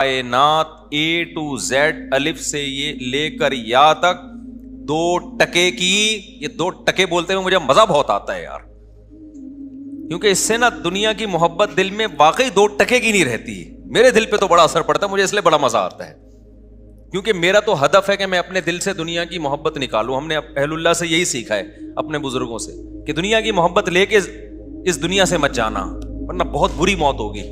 کائنات اے to Z الف سے یہ لے کر یا تک 2 ٹکے کی، یہ 2 ٹکے بولتے ہوئے مجھے مزہ بہت آتا ہے یار، کیونکہ اس سے نا دنیا کی محبت دل میں واقعی 2 ٹکے کی نہیں رہتی. میرے دل پہ تو بڑا اثر پڑتا ہے، مجھے اس لیے بڑا مزہ آتا ہے، کیونکہ میرا تو ہدف ہے کہ میں اپنے دل سے دنیا کی محبت نکالوں. ہم نے اہل اللہ سے یہی سیکھا ہے، اپنے بزرگوں سے، کہ دنیا کی محبت لے کے اس دنیا سے مت جانا، ورنہ بہت بری موت ہوگی.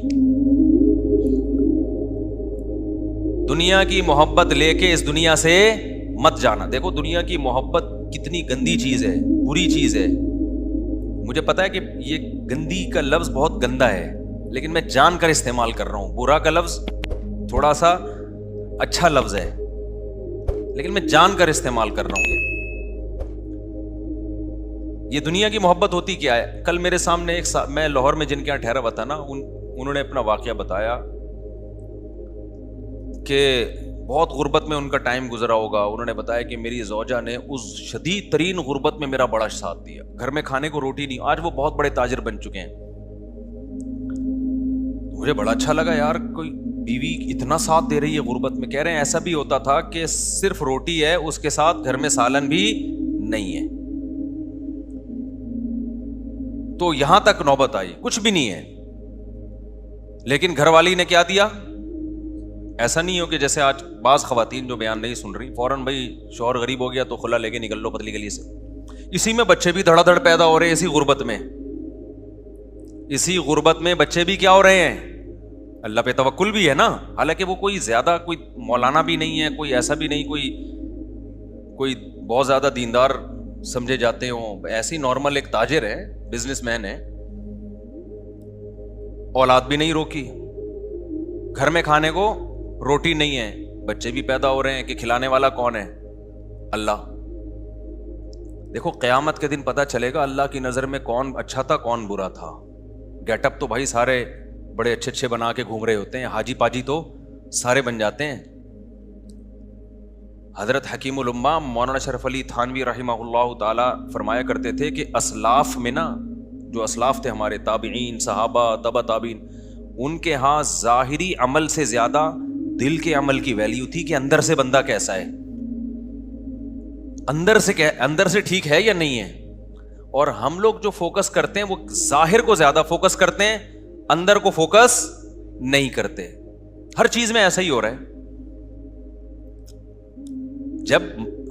دنیا کی محبت لے کے اس دنیا سے مت جانا. دیکھو دنیا کی محبت کتنی گندی چیز ہے، بری چیز ہے. مجھے پتا ہے کہ یہ گندی کا لفظ بہت گندا ہے، لیکن میں جان کر استعمال کر رہا ہوں. برا کا لفظ تھوڑا سا اچھا لفظ ہے، لیکن میں جان کر استعمال کر رہا ہوں. یہ دنیا کی محبت ہوتی کیا ہے؟ کل میرے سامنے میں لاہور میں جن کے یہاں ٹھہرا ہوا تھا نا، انہوں نے اپنا واقعہ بتایا کہ بہت غربت میں ان کا ٹائم گزرا ہوگا. انہوں نے بتایا کہ میری زوجہ نے اس شدید ترین غربت میں میرا بڑا ساتھ دیا، گھر میں کھانے کو روٹی نہیں. آج وہ بہت بڑے تاجر بن چکے ہیں. مجھے بڑا اچھا لگا یار، کوئی بیوی اتنا ساتھ دے رہی ہے غربت میں. کہہ رہے ہیں ایسا بھی ہوتا تھا کہ صرف روٹی ہے، اس کے ساتھ گھر میں سالن بھی نہیں ہے. تو یہاں تک نوبت آئی، کچھ بھی نہیں ہے، لیکن گھر والی نے کیا دیا. ایسا نہیں ہو کہ جیسے آج بعض خواتین جو بیان نہیں سن رہی، فوراً بھائی شوہر غریب ہو گیا تو خلا لے کے نکل لو پتلی گلی سے. اسی میں بچے بھی دھڑا دھڑ پیدا ہو رہے ہیں، اسی غربت میں بچے بھی کیا ہو رہے ہیں. اللہ پہ توکل بھی ہے نا، حالانکہ وہ کوئی زیادہ کوئی مولانا بھی نہیں ہے، کوئی ایسا بھی نہیں کوئی بہت زیادہ دیندار سمجھے جاتے ہوں. ایسی نارمل ایک تاجر ہے، بزنس مین ہے. اولاد بھی نہیں روکی، گھر میں کھانے کو روٹی نہیں ہے، بچے بھی پیدا ہو رہے ہیں. کہ کھلانے والا کون ہے؟ اللہ. دیکھو قیامت کے دن پتہ چلے گا اللہ کی نظر میں کون اچھا تھا کون برا تھا. گیٹ اپ تو بھائی سارے بڑے اچھے اچھے بنا کے گھوم رہے ہوتے ہیں، حاجی پاجی تو سارے بن جاتے ہیں. حضرت حکیم الامہ مولانا شرف علی تھانوی رحمہ اللہ تعالی فرمایا کرتے تھے کہ اسلاف میں نا، جو اسلاف تھے ہمارے تابعین، صحابہ، تبع تابعین، ان کے ہاں ظاہری عمل سے زیادہ دل کے عمل کی ویلیو تھی کہ اندر سے بندہ کیسا ہے، اندر سے ٹھیک ہے یا نہیں ہے. اور ہم لوگ جو فوکس کرتے ہیں وہ ظاہر کو زیادہ فوکس کرتے ہیں، اندر کو فوکس نہیں کرتے. ہر چیز میں ایسا ہی ہو رہا ہے. جب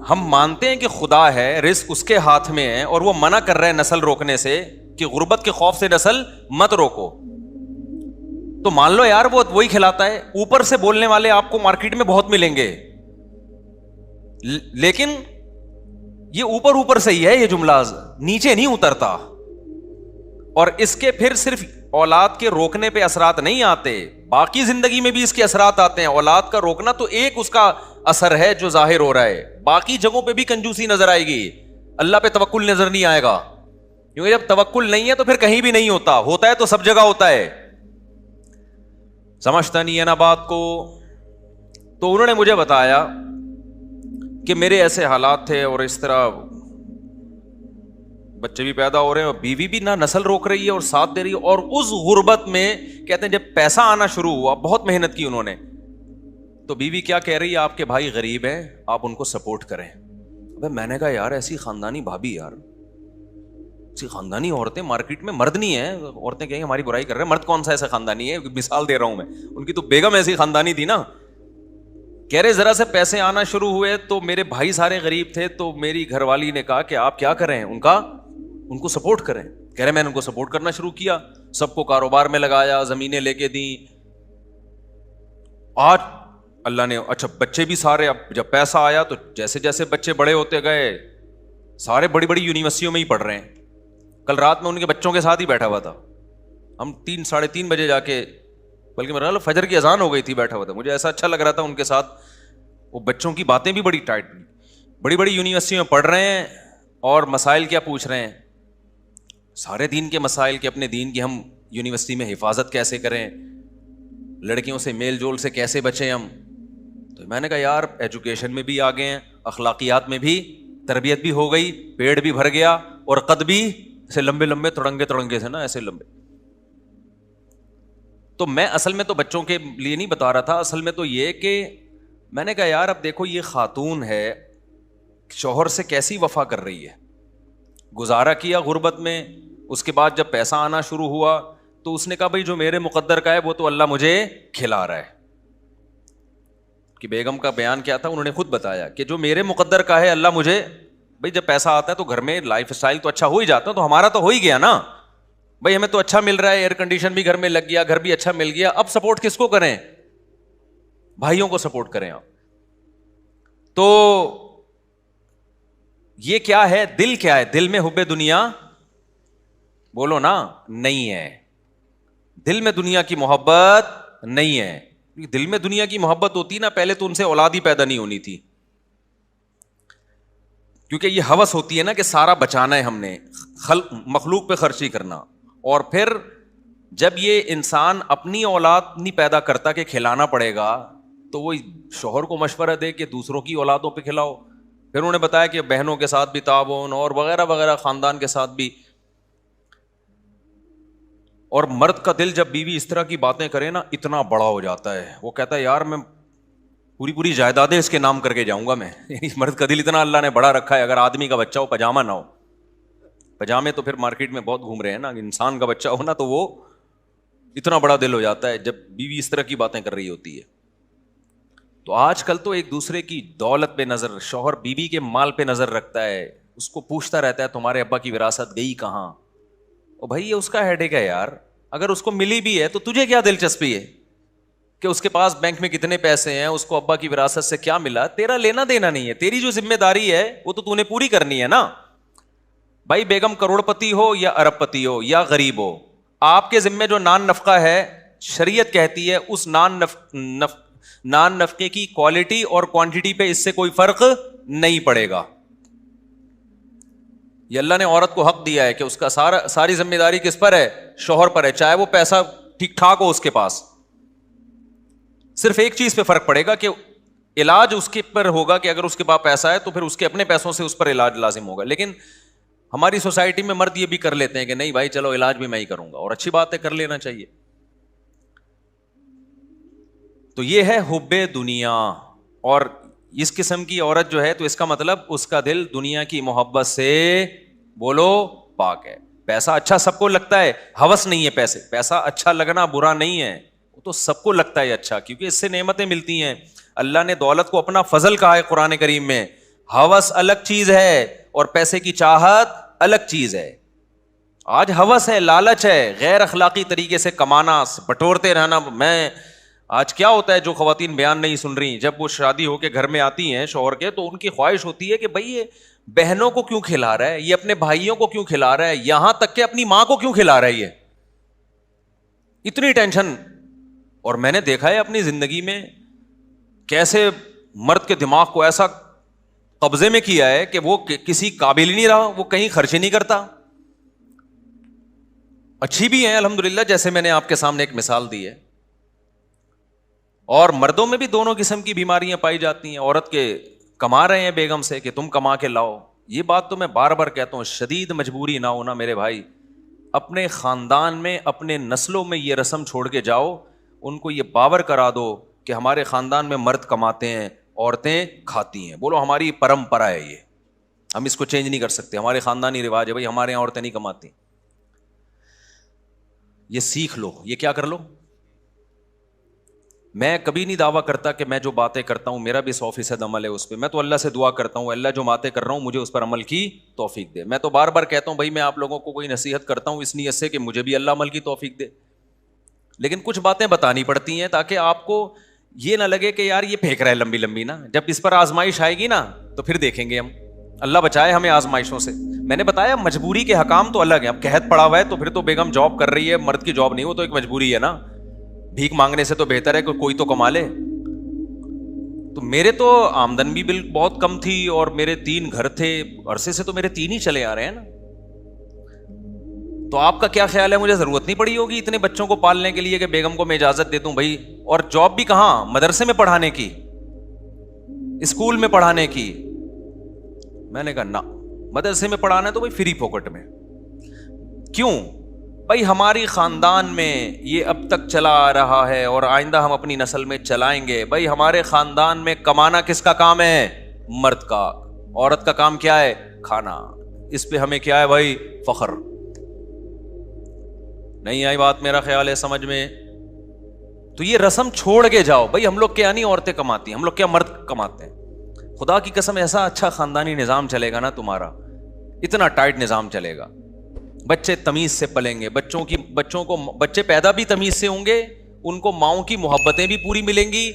ہم مانتے ہیں کہ خدا ہے، رزق اس کے ہاتھ میں ہے، اور وہ منع کر رہا ہے نسل روکنے سے کہ غربت کے خوف سے نسل مت روکو، تو مان لو یار وہ وہی کھلاتا ہے. اوپر سے بولنے والے آپ کو مارکیٹ میں بہت ملیں گے، لیکن یہ اوپر سے ہی ہے، یہ جملہ نیچے نہیں اترتا. اور اس کے پھر صرف اولاد کے روکنے پہ اثرات نہیں آتے، باقی زندگی میں بھی اس کے اثرات آتے ہیں. اولاد کا روکنا تو ایک اس کا اثر ہے جو ظاہر ہو رہا ہے، باقی جگہوں پہ بھی کنجوسی نظر آئے گی، اللہ پہ توکل نظر نہیں آئے گا. کیونکہ جب توکل نہیں ہے تو پھر کہیں بھی نہیں ہوتا ہے تو سب جگہ ہوتا ہے. سمجھتا نہیں ہے نا بات کو. تو انہوں نے مجھے بتایا کہ میرے ایسے حالات تھے، اور اس طرح بچے بھی پیدا ہو رہے ہیں، اور بیوی بھی نہ نسل روک رہی ہے اور ساتھ دے رہی ہے. اور اس غربت میں کہتے ہیں جب پیسہ آنا شروع ہوا، بہت محنت کی انہوں نے، تو بیوی کیا کہہ رہی ہے، آپ کے بھائی غریب ہیں، آپ ان کو سپورٹ کریں. میں نے کہا یار ایسی خاندانی بھابھی، یار ایسی خاندانی عورتیں مارکیٹ میں، مرد نہیں ہیں، عورتیں کہیں ہماری برائی کر رہے ہیں، مرد کون سا ایسا خاندانی ہے؟ مثال دے رہا ہوں میں، ان کی تو بیگم ایسی خاندانی تھی نا. کہہ رہے ذرا سے پیسے آنا شروع ہوئے تو میرے بھائی سارے غریب تھے، تو میری گھر والی نے کہا کہ آپ کیا کریں، ان کو سپورٹ کریں. کہہ رہے میں نے ان کو سپورٹ کرنا شروع کیا، سب کو کاروبار میں لگایا، زمینیں لے کے دیں. آج اللہ نے اچھا بچے بھی سارے، اب جب پیسہ آیا تو جیسے جیسے بچے بڑے ہوتے گئے، سارے بڑی بڑی یونیورسٹیوں میں ہی پڑھ رہے ہیں. کل رات میں ان کے بچوں کے ساتھ ہی بیٹھا ہوا تھا. ہم 3-3:30 بجے جا کے، بلکہ میرا خیال فجر کی اذان ہو گئی تھی، بیٹھا ہوا تھا. مجھے ایسا اچھا لگ رہا تھا ان کے ساتھ. وہ بچوں کی باتیں بھی بڑی ٹائٹ، بڑی بڑی یونیورسٹیوں میں پڑھ رہے ہیں، اور مسائل کیا پوچھ رہے ہیں؟ سارے دین کے مسائل، کہ اپنے دین کی ہم یونیورسٹی میں حفاظت کیسے کریں، لڑکیوں سے میل جول سے کیسے بچیں ہم. تو میں نے کہا یار ایجوکیشن میں بھی آگے ہیں، اخلاقیات میں بھی تربیت بھی ہو گئی، پیڑ بھی بھر گیا، اور قد بھی ایسے لمبے تڑنگے سے نا، ایسے لمبے. تو میں اصل میں تو بچوں کے لیے نہیں بتا رہا تھا, اصل میں تو یہ کہ میں نے کہا یار اب دیکھو یہ خاتون ہے, شوہر سے کیسی وفا کر رہی ہے, گزارا کیا غربت میں, اس کے بعد جب پیسہ آنا شروع ہوا تو اس نے کہا بھائی جو میرے مقدر کا ہے وہ تو اللہ مجھے کھلا رہا ہے. کہ بیگم کا بیان کیا تھا, انہوں نے خود بتایا کہ جو میرے مقدر کا ہے اللہ مجھے, بھائی جب پیسہ آتا ہے تو گھر میں لائف اسٹائل تو اچھا ہو ہی جاتا ہے, تو ہمارا تو ہو ہی گیا نا بھائی, ہمیں تو اچھا مل رہا ہے, ایئر کنڈیشن بھی گھر میں لگ گیا, گھر بھی اچھا مل گیا, اب سپورٹ کس کو کریں, بھائیوں کو سپورٹ کریں آپ. تو یہ کیا ہے, دل کیا ہے, دل میں حب دنیا بولو نا نہیں ہے, دل میں دنیا کی محبت نہیں ہے. دل میں دنیا کی محبت ہوتی نا پہلے تو ان سے اولاد ہی پیدا نہیں ہونی تھی, کیونکہ یہ ہوس ہوتی ہے نا کہ سارا بچانا ہے ہم نے, مخلوق پہ خرچی کرنا, اور پھر جب یہ انسان اپنی اولاد نہیں پیدا کرتا کہ کھلانا پڑے گا تو وہ شوہر کو مشورہ دے کہ دوسروں کی اولادوں پہ کھلاؤ. پھر انہوں نے بتایا کہ بہنوں کے ساتھ بھی تعاون اور وغیرہ وغیرہ, خاندان کے ساتھ بھی. اور مرد کا دل جب بیوی اس طرح کی باتیں کرے نا اتنا بڑا ہو جاتا ہے, وہ کہتا ہے یار میں پوری جائیدادیں اس کے نام کر کے جاؤں گا میں. مرد کا دل اتنا اللہ نے بڑا رکھا ہے, اگر آدمی کا بچہ ہو پاجامہ نہ ہو, پاجامے تو پھر مارکیٹ میں بہت گھوم رہے ہیں نا, انسان کا بچہ ہو نا تو وہ اتنا بڑا دل ہو جاتا ہے جب بیوی اس طرح کی باتیں کر رہی ہوتی ہے. تو آج کل تو ایک دوسرے کی دولت پہ نظر, شوہر بیوی کے مال پہ نظر رکھتا ہے, اس کو پوچھتا رہتا ہے تمہارے ابا کی وراثت گئی کہاں. او بھائی یہ اس کا ہیڈیک ہے یار, اگر اس کو ملی بھی ہے تو تجھے کیا دلچسپی ہے کہ اس کے پاس بینک میں کتنے پیسے ہیں, اس کو ابا کی وراثت سے کیا ملا, تیرا لینا دینا نہیں ہے. تیری جو ذمہ داری ہے وہ تو نے پوری کرنی ہے نا بھائی. بیگم کروڑ پتی ہو یا ارب پتی ہو یا غریب ہو, آپ کے ذمے جو نان نفقہ ہے شریعت کہتی ہے اس نان نفقے کی کوالٹی اور کوانٹٹی پہ اس سے کوئی فرق نہیں پڑے گا. یہ اللہ نے عورت کو حق دیا ہے کہ اس کا ساری ذمہ داری کس پر ہے, شوہر پر ہے, چاہے وہ پیسہ ٹھیک ٹھاک ہو اس کے پاس. صرف ایک چیز پہ فرق پڑے گا کہ علاج اس کے پر ہوگا کہ اگر اس کے پاس پیسہ ہے تو پھر اس کے اپنے پیسوں سے اس پر علاج لازم ہوگا. لیکن ہماری سوسائٹی میں مرد یہ بھی کر لیتے ہیں کہ نہیں بھائی چلو علاج بھی میں ہی کروں گا, اور اچھی بات ہے, کر لینا چاہیے. تو یہ ہے حب دنیا, اور اس قسم کی عورت جو ہے تو اس کا مطلب اس کا دل دنیا کی محبت سے بولو پاک ہے. پیسہ اچھا سب کو لگتا ہے, ہوس نہیں ہے پیسہ اچھا لگنا برا نہیں ہے, وہ تو سب کو لگتا ہے اچھا, کیونکہ اس سے نعمتیں ملتی ہیں. اللہ نے دولت کو اپنا فضل کہا ہے قرآن کریم میں. ہوس الگ چیز ہے اور پیسے کی چاہت الگ چیز ہے. آج ہوس ہے, لالچ ہے, غیر اخلاقی طریقے سے کمانا, بٹورتے رہنا. میں آج کیا ہوتا ہے جو خواتین بیان نہیں سن رہی, جب وہ شادی ہو کے گھر میں آتی ہیں شوہر کے تو ان کی خواہش ہوتی ہے کہ بھائی یہ بہنوں کو کیوں کھلا رہا ہے, یہ اپنے بھائیوں کو کیوں کھلا رہا ہے, یہاں تک کہ اپنی ماں کو کیوں کھلا رہا ہے, یہ اتنی ٹینشن. اور میں نے دیکھا ہے اپنی زندگی میں کیسے مرد کے دماغ کو ایسا قبضے میں کیا ہے کہ وہ کسی قابل ہی نہیں رہا, وہ کہیں خرچ ہی نہیں کرتا. اچھی بھی ہیں الحمدللہ, جیسے میں نے آپ کے سامنے ایک مثال دی ہے. اور مردوں میں بھی دونوں قسم کی بیماریاں پائی جاتی ہیں. عورت کے کما رہے ہیں بیگم سے کہ تم کما کے لاؤ, یہ بات تو میں بار بار کہتا ہوں, شدید مجبوری نہ ہونا میرے بھائی. اپنے خاندان میں اپنے نسلوں میں یہ رسم چھوڑ کے جاؤ, ان کو یہ باور کرا دو کہ ہمارے خاندان میں مرد کماتے ہیں عورتیں کھاتی ہیں. بولو ہماری پرمپرا ہے یہ, ہم اس کو چینج نہیں کر سکتے, ہمارے خاندانی رواج ہے بھائی, ہمارے یہاں عورتیں نہیں کماتی. یہ سیکھ لو, یہ کیا کر لو. میں کبھی نہیں دعویٰ کرتا کہ میں جو باتیں کرتا ہوں میرا بھی 100% عمل ہے اس پہ. میں تو اللہ سے دعا کرتا ہوں اللہ جو باتیں کر رہا ہوں مجھے اس پر عمل کی توفیق دے. میں تو بار بار کہتا ہوں بھائی میں آپ لوگوں کو کوئی نصیحت کرتا ہوں اس نیت سے کہ مجھے بھی اللہ عمل کی توفیق دے, لیکن کچھ باتیں بتانی پڑتی ہیں تاکہ آپ کو یہ نہ لگے کہ یار یہ پھینک رہا ہے لمبی لمبی نا. جب اس پر آزمائش آئے گی نا تو پھر دیکھیں گے ہم, اللہ بچائے ہمیں آزمائشوں سے. میں نے بتایا مجبوری کے حکام تو الگ ہیں. اب قحط پڑا ہوا ہے تو پھر تو بیگم جاب کر رہی ہے, مرد کی جاب نہیں, وہ تو ایک مجبوری ہے نا. بھیک مانگنے سے تو بہتر ہے کہ کوئی تو کما لے. تو میرے تو آمدن بھی بہت کم تھی اور میرے 3 گھر تھے, عرصے سے تو میرے 3 ہی چلے آ رہے ہیں نا. تو آپ کا کیا خیال ہے, مجھے ضرورت نہیں پڑی ہوگی اتنے بچوں کو پالنے کے لیے کہ بیگم کو میں اجازت دے دوں بھائی. اور جاب بھی کہاں, مدرسے میں پڑھانے کی, اسکول میں پڑھانے کی. میں نے کہا نہ, مدرسے میں پڑھانا ہے تو بھائی فری پاکٹ میں. کیوں, بھائی ہماری خاندان میں یہ اب تک چلا آ رہا ہے اور آئندہ ہم اپنی نسل میں چلائیں گے. بھائی ہمارے خاندان میں کمانا کس کا کام ہے؟ مرد کا. عورت کا کام کیا ہے؟ کھانا. اس پہ ہمیں کیا ہے بھائی؟ فخر. نہیں آئی بات میرا خیال ہے سمجھ میں؟ تو یہ رسم چھوڑ کے جاؤ. بھائی ہم لوگ کیا نہیں عورتیں کماتی ہیں, ہم لوگ کیا مرد کماتے ہیں. خدا کی قسم ایسا اچھا خاندانی نظام چلے گا نا تمہارا, اتنا ٹائٹ نظام چلے گا. بچے تمیز سے پلیں گے, بچے پیدا بھی تمیز سے ہوں گے, ان کو ماؤں کی محبتیں بھی پوری ملیں گی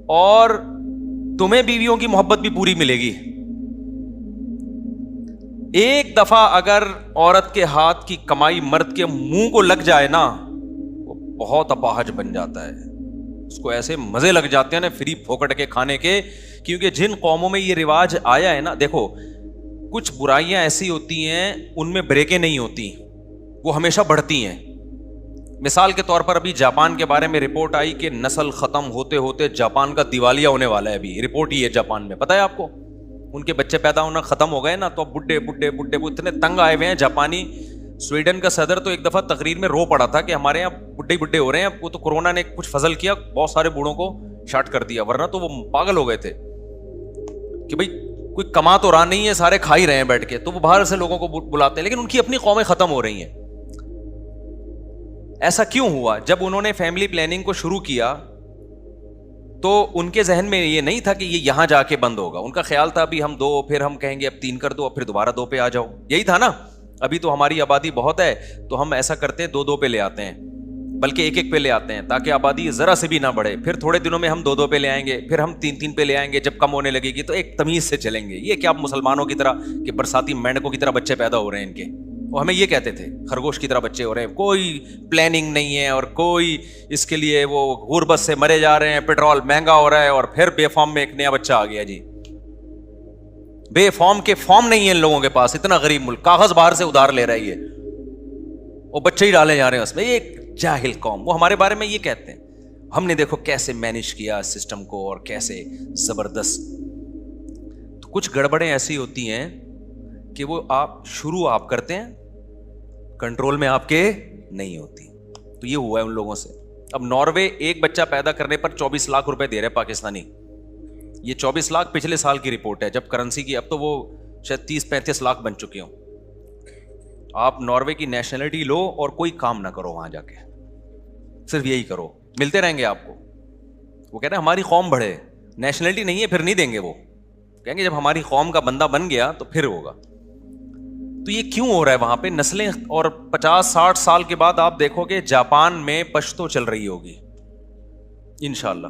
اور تمہیں بیویوں کی محبت بھی پوری ملے گی. ایک دفعہ اگر عورت کے ہاتھ کی کمائی مرد کے منہ کو لگ جائے نا, وہ بہت اپاہج بن جاتا ہے. اس کو ایسے مزے لگ جاتے ہیں نا فری پھوکٹ کے کھانے کے, کیونکہ جن قوموں میں یہ رواج آیا ہے نا, دیکھو کچھ برائیاں ایسی ہوتی ہیں ان میں بریکیں نہیں ہوتی, وہ ہمیشہ بڑھتی ہیں. مثال کے طور پر ابھی جاپان کے بارے میں رپورٹ آئی کہ نسل ختم ہوتے ہوتے جاپان کا دیوالیہ ہونے والا ہے. ابھی رپورٹ ہی ہے جاپان میں, پتہ ہے آپ کو, ان کے بچے پیدا ہونا ختم ہو گئے نا, تو بڈھے بڈھے بڈھے وہ اتنے تنگ آئے ہوئے ہیں جاپانی. سویڈن کا صدر تو ایک دفعہ تقریر میں رو پڑا تھا کہ ہمارے یہاں بڈھے بڈھے ہو رہے ہیں. وہ تو کورونا نے کچھ فضل کیا, بہت سارے بوڑھوں کو شاٹ کر دیا, ورنہ تو وہ پاگل ہو گئے تھے کہ بھائی کوئی کما تو رہا نہیں ہے, سارے کھا ہی رہے ہیں بیٹھ کے. تو وہ باہر سے لوگوں کو بلاتے ہیں, لیکن ان کی اپنی قومیں ختم ہو رہی ہیں. ایسا کیوں ہوا؟ جب انہوں نے فیملی پلاننگ کو شروع کیا تو ان کے ذہن میں یہ نہیں تھا کہ یہ یہاں جا کے بند ہوگا. ان کا خیال تھا ابھی ہم 2, پھر ہم کہیں گے اب 3 کر دو, پھر دوبارہ 2 پہ آ جاؤ. یہی تھا نا, ابھی تو ہماری آبادی بہت ہے تو ہم ایسا کرتے ہیں 2 پہ لے آتے ہیں, بلکہ 1 پہ لے آتے ہیں تاکہ آبادی ذرا سے بھی نہ بڑھے. پھر تھوڑے دنوں میں ہم 2 پہ لے آئیں گے, پھر ہم 3 پہ لے آئیں گے. جب کم ہونے لگے گی تو ایک تمیز سے چلیں گے. یہ کیا مسلمانوں کی طرح کہ برساتی مینڈکوں کی طرح بچے پیدا ہو رہے ہیں ان کے, وہ ہمیں یہ کہتے تھے خرگوش کی طرح بچے ہو رہے ہیں, کوئی پلاننگ نہیں ہے اور کوئی اس کے لیے, وہ غربت سے مرے جا رہے ہیں, پیٹرول مہنگا ہو رہا ہے, اور پھر بے فارم میں ایک نیا بچہ آ گیا. جی بے فارم کے فارم نہیں ہے ان لوگوں کے پاس, اتنا غریب ملک, کاغذ باہر سے ادھار لے رہا ہے یہ, وہ بچے ہی ڈالے جا رہے ہیں اس میں. ایک جاہل قوم, وہ ہمارے بارے میں یہ کہتے ہیں. ہم نے دیکھو کیسے مینج کیا سسٹم کو اور کیسے زبردست. تو کچھ گڑبڑیں ایسی ہوتی ہیں کہ وہ شروع آپ کرتے ہیں, کنٹرول میں آپ کے نہیں ہوتی. تو یہ ہوا ہے ان لوگوں سے. اب ناروے ایک بچہ پیدا کرنے پر 24 لاکھ روپے دے رہے پاکستانی. یہ 24 لاکھ پچھلے سال کی رپورٹ ہے جب کرنسی کی, اب تو وہ شاید 30-35 لاکھ بن چکے ہوں. آپ ناروے کی نیشنلٹی لو اور کوئی کام نہ کرو وہاں جا کے, صرف یہی کرو, ملتے رہیں گے آپ کو. وہ کہتے ہیں ہماری قوم بڑھے, نیشنلٹی نہیں ہے پھر نہیں دیں گے. وہ کہیں گے جب ہماری قوم کا بندہ بن گیا تو پھر ہوگا. تو یہ کیوں ہو رہا ہے وہاں پہ نسلیں؟ اور 50-60 سال کے بعد آپ دیکھو گے جاپان میں پشتو چل رہی ہوگی انشاءاللہ.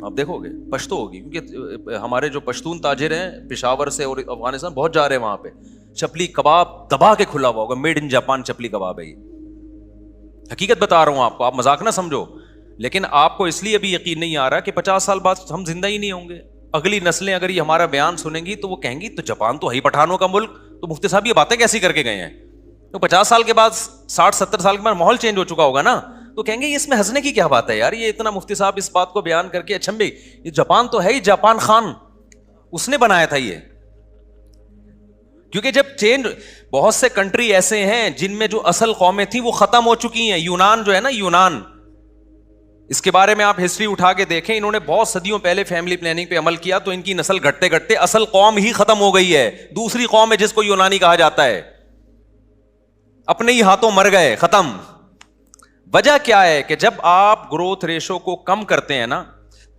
آپ دیکھو گے پشتو ہوگی, کیونکہ ہمارے جو پشتون تاجر ہیں پشاور سے اور افغانستان بہت جا رہے ہیں وہاں پہ. چپلی کباب دبا کے کھلا ہوا ہوگا, میڈ ان جاپان چپلی کباب ہے یہ. حقیقت بتا رہا ہوں آپ کو, آپ مذاق نہ سمجھو. لیکن آپ کو اس لیے ابھی یقین نہیں آ رہا کہ 50 سال بعد ہم زندہ ہی نہیں ہوں گے. اگلی نسلیں اگر یہ ہمارا بیان سنیں گی تو وہ کہیں گی تو جاپان تو ہے ہی پٹھانوں کا ملک, تو مفتی صاحب یہ باتیں کیسی کر کے گئے ہیں. تو 50 سال کے بعد 60-70 سال کے بعد ماحول چینج ہو چکا ہوگا نا, تو کہیں گے اس میں ہنسنے کی کیا بات ہے یار, یہ اتنا مفتی صاحب اس بات کو بیان کر کے, اچھا بھائی یہ جاپان تو ہے ہی, جاپان خان اس نے بنایا تھا یہ. کیونکہ جب چینج, بہت سے کنٹری ایسے ہیں جن میں جو اصل قومیں تھیں وہ ختم ہو چکی ہیں. یونان جو ہے نا, یونان, اس کے بارے میں آپ ہسٹری اٹھا کے دیکھیں, انہوں نے بہت صدیوں پہلے فیملی پلاننگ پہ عمل کیا تو ان کی نسل گھٹتے گھٹتے اصل قوم ہی ختم ہو گئی ہے. دوسری قوم ہے جس کو یونانی کہا جاتا ہے, اپنے ہی ہاتھوں مر گئے, ختم. وجہ کیا ہے کہ جب آپ گروتھ ریشو کو کم کرتے ہیں نا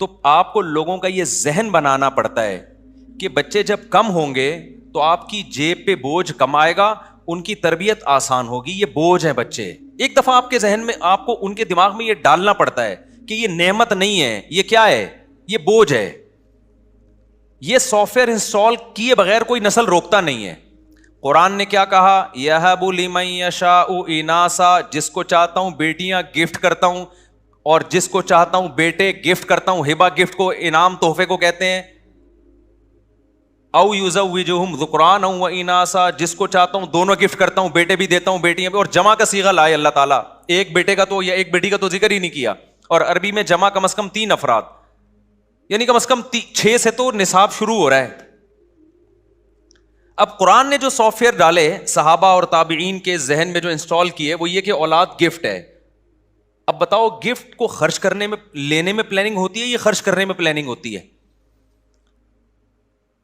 تو آپ کو لوگوں کا یہ ذہن بنانا پڑتا ہے کہ بچے جب کم ہوں گے تو آپ کی جیب پہ بوجھ کم آئے گا, ان کی تربیت آسان ہوگی. یہ بوجھ ہے بچے. ایک دفعہ آپ کے ذہن میں, آپ کو ان کے دماغ میں یہ ڈالنا پڑتا ہے کہ یہ نعمت نہیں ہے, یہ کیا ہے, یہ بوجھ ہے. یہ سافٹ ویئر انسٹال کیے بغیر کوئی نسل روکتا نہیں ہے. قرآن نے کیا کہا, یَهَبُ لِمَن یَشَاءُ إِنَاثًا, جس کو چاہتا ہوں بیٹیاں گفٹ کرتا ہوں, اور جس کو چاہتا ہوں بیٹے گفٹ کرتا ہوں. ہبہ گفٹ کو, انعام تحفے کو کہتے ہیں. او یزوجہم ذکرانا و اناثا, جس کو چاہتا ہوں دونوں گفٹ کرتا ہوں, بیٹے بھی دیتا ہوں بیٹیاں بھی. اور جمع کا صیغہ لائے اللہ تعالیٰ, ایک بیٹے کا تو یا ایک بیٹی کا تو ذکر ہی نہیں کیا. اور عربی میں جمع کم از کم 3 افراد, یعنی کم از کم 6 سے تو نصاب شروع ہو رہا ہے. اب قرآن نے جو سافٹ ویئر ڈالے صحابہ اور تابعین کے ذہن میں جو انسٹال کیے وہ یہ کہ اولاد گفٹ ہے. اب بتاؤ گفٹ کو خرچ کرنے میں لینے میں پلاننگ ہوتی ہے یا خرچ کرنے میں پلاننگ ہوتی ہے؟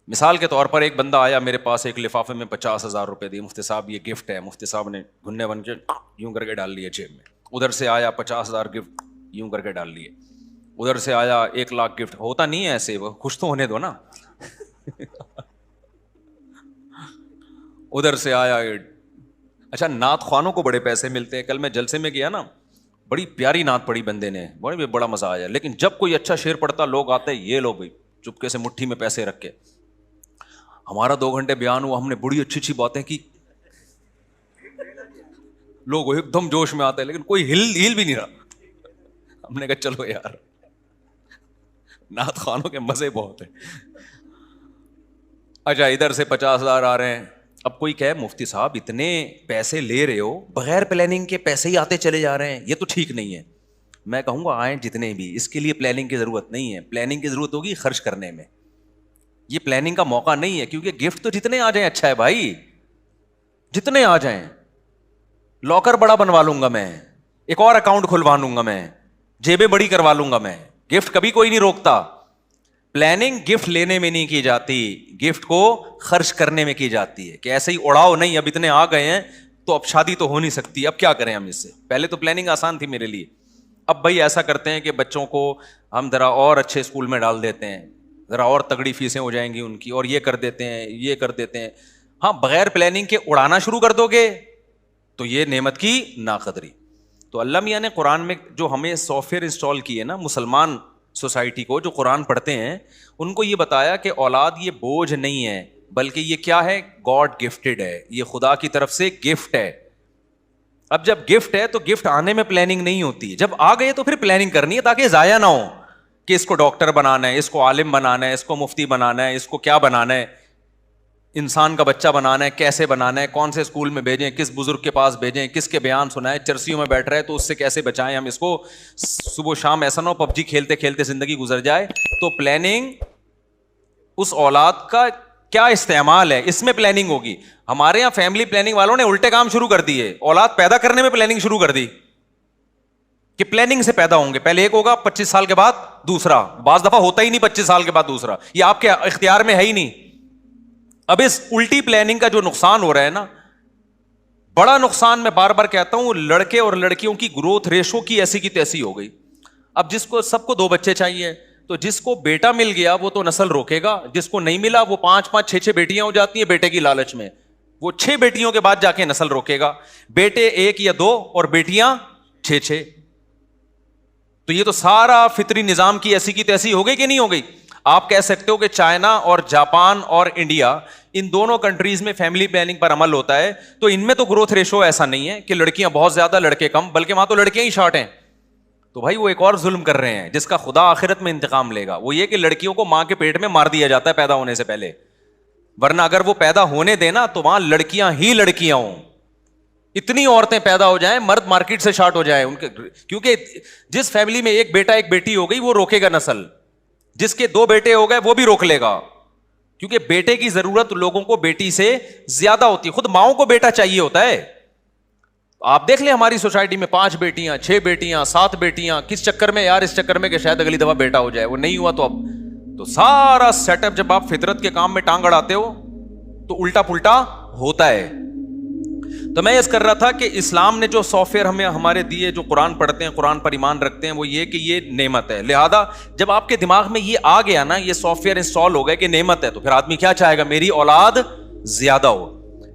مثال کے طور پر ایک بندہ آیا میرے پاس، ایک لفافے میں 50,000 روپے دیے، مفتی صاحب یہ گفٹ ہے. مفتی صاحب نے گھننے بن کے یوں کر کے ڈال لیے جیب میں. ادھر سے آیا 50,000 گفٹ یوں کر کے ڈال لیے. ادھر سے آیا 1,00,000 گفٹ. ہوتا نہیں ہے ایسے، وہ خوش تو ہونے دو نا. ادھر سے آیا. اچھا نعت خوانوں کو بڑے پیسے ملتے ہیں. کل میں جلسے میں گیا نا، بڑی پیاری نعت پڑھی بندے نے، بڑا مزہ آیا. لیکن جب کوئی اچھا شعر پڑھتا لوگ آتے ہیں، یہ لو بھائی چپکے سے مٹھی میں پیسے رکھ کے. ہمارا 2 گھنٹے بیان ہوا، ہم نے بڑی اچھی اچھی باتیں کی، لوگ ایک دم جوش میں آتے ہیں لیکن کوئی ہل بھی نہیں رہا. ہم نے کہا چلو یار نعت خوانوں کے مزے بہت ہیں. اچھا ادھر سے 50,000 آ رہے ہیں. اب کوئی کہے مفتی صاحب اتنے پیسے لے رہے ہو، بغیر پلاننگ کے پیسے ہی آتے چلے جا رہے ہیں، یہ تو ٹھیک نہیں ہے. میں کہوں گا آئیں جتنے بھی، اس کے لیے پلاننگ کی ضرورت نہیں ہے. پلاننگ کی ضرورت ہوگی خرچ کرنے میں. یہ پلاننگ کا موقع نہیں ہے، کیونکہ گفٹ تو جتنے آ جائیں اچھا ہے بھائی، جتنے آ جائیں. لاکر بڑا بنوا لوں گا میں، ایک اور اکاؤنٹ کھلوا لوں گا میں، جیبیں بڑی کروا لوں گا میں. گفٹ کبھی کوئی نہیں روکتا. پلاننگ گفٹ لینے میں نہیں کی جاتی، گفٹ کو خرچ کرنے میں کی جاتی ہے. کہ ایسے ہی اڑاؤ نہیں، اب اتنے آ گئے ہیں تو اب شادی تو ہو نہیں سکتی، اب کیا کریں ہم اس سے. پہلے تو پلاننگ آسان تھی میرے لیے. اب بھائی ایسا کرتے ہیں کہ بچوں کو ہم ذرا اور اچھے اسکول میں ڈال دیتے ہیں، ذرا اور تگڑی فیسیں ہو جائیں گی ان کی، اور یہ کر دیتے ہیں یہ کر دیتے ہیں. ہاں بغیر پلاننگ کے اڑانا شروع کر دو گے تو یہ نعمت کی ناقدری. تو اللہ میاں نے قرآن میں جو ہمیں سافٹ ویئر انسٹال کیے نا، مسلمان سوسائٹی کو جو قرآن پڑھتے ہیں ان کو یہ بتایا کہ اولاد یہ بوجھ نہیں ہے، بلکہ یہ کیا ہے، گاڈ گفٹڈ ہے، یہ خدا کی طرف سے گفٹ ہے. اب جب گفٹ ہے تو گفٹ آنے میں پلاننگ نہیں ہوتی، جب آ گئے تو پھر پلاننگ کرنی ہے تاکہ ضائع نہ ہو. کہ اس کو ڈاکٹر بنانا ہے، اس کو عالم بنانا ہے، اس کو مفتی بنانا ہے، اس کو کیا بنانا ہے، انسان کا بچہ بنانا ہے، کیسے بنانا ہے، کون سے اسکول میں بھیجیں، کس بزرگ کے پاس بھیجیں، کس کے بیان سنائیں، چرسیوں میں بیٹھ رہے تو اس سے کیسے بچائیں ہم اس کو، صبح و شام ایسا نہ ہو PUBG کھیلتے کھیلتے زندگی گزر جائے. تو پلاننگ اس اولاد کا کیا استعمال ہے اس میں پلاننگ ہوگی. ہمارے یہاں فیملی پلاننگ والوں نے الٹے کام شروع کر دیے، اولاد پیدا کرنے میں پلاننگ شروع کر دی کہ پلاننگ سے پیدا ہوں گے، پہلے ایک ہوگا 25 سال کے بعد دوسرا، بعض دفعہ ہوتا ہی نہیں 25 سال کے بعد دوسرا، یہ آپ کے اختیار میں ہے ہی نہیں. اب اس الٹی پلاننگ کا جو نقصان ہو رہا ہے نا، بڑا نقصان، میں بار بار کہتا ہوں، لڑکے اور لڑکیوں کی گروتھ ریشو کی ایسی کی تیسی ہو گئی. اب جس کو سب کو 2 بچے چاہیے، تو جس کو بیٹا مل گیا وہ تو نسل روکے گا، جس کو نہیں ملا وہ 5-5 6-6 بیٹیاں ہو جاتی ہیں بیٹے کی لالچ میں، وہ 6 بیٹیوں کے بعد جا کے نسل روکے گا. بیٹے 1 یا 2 اور بیٹیاں 6-6. تو یہ تو سارا فطری نظام کی ایسی کی تیسی ہو گئی کہ نہیں ہو گئی. آپ کہہ سکتے ہو کہ چائنا اور جاپان اور انڈیا، ان دونوں کنٹریز میں فیملی پلاننگ پر عمل ہوتا ہے، تو ان میں تو گروتھ ریشو ایسا نہیں ہے کہ لڑکیاں بہت زیادہ لڑکے کم، بلکہ وہاں تو لڑکیاں ہی شارٹ ہیں. تو بھائی وہ ایک اور ظلم کر رہے ہیں جس کا خدا آخرت میں انتقام لے گا. وہ یہ کہ لڑکیوں کو ماں کے پیٹ میں مار دیا جاتا ہے پیدا ہونے سے پہلے، ورنہ اگر وہ پیدا ہونے دینا تو وہاں لڑکیاں ہی لڑکیاں ہوں. اتنی عورتیں پیدا ہو جائیں، مرد مارکیٹ سے شارٹ ہو جائیں ان کے، کیونکہ جس فیملی میں ایک بیٹا ایک بیٹی ہو گئی وہ روکے گا نسل، جس کے 2 بیٹے ہو گئے وہ بھی روک لے گا، کیونکہ بیٹے کی ضرورت لوگوں کو بیٹی سے زیادہ ہوتی ہے. خود ماؤں کو بیٹا چاہیے ہوتا ہے. آپ دیکھ لیں ہماری سوسائٹی میں 5 بیٹیاں 6 بیٹیاں 7 بیٹیاں، کس چکر میں یار؟ اس چکر میں کہ شاید اگلی دفعہ بیٹا ہو جائے. وہ نہیں ہوا تو اب تو سارا سیٹ اپ، جب آپ فطرت کے کام میں ٹانگ اڑاتے ہو تو الٹا پلٹا ہوتا ہے. تو میں اس کر رہا تھا کہ اسلام نے جو سافٹ ویئر ہمیں ہمارے دیے، جو قرآن پڑھتے ہیں، قرآن پر ایمان رکھتے ہیں، وہ یہ کہ یہ نعمت ہے. لہذا جب آپ کے دماغ میں یہ آ گیا نا، یہ سافٹ ویئر انسٹال ہو گئے کہ نعمت ہے، تو پھر آدمی کیا چاہے گا؟ میری اولاد زیادہ ہو.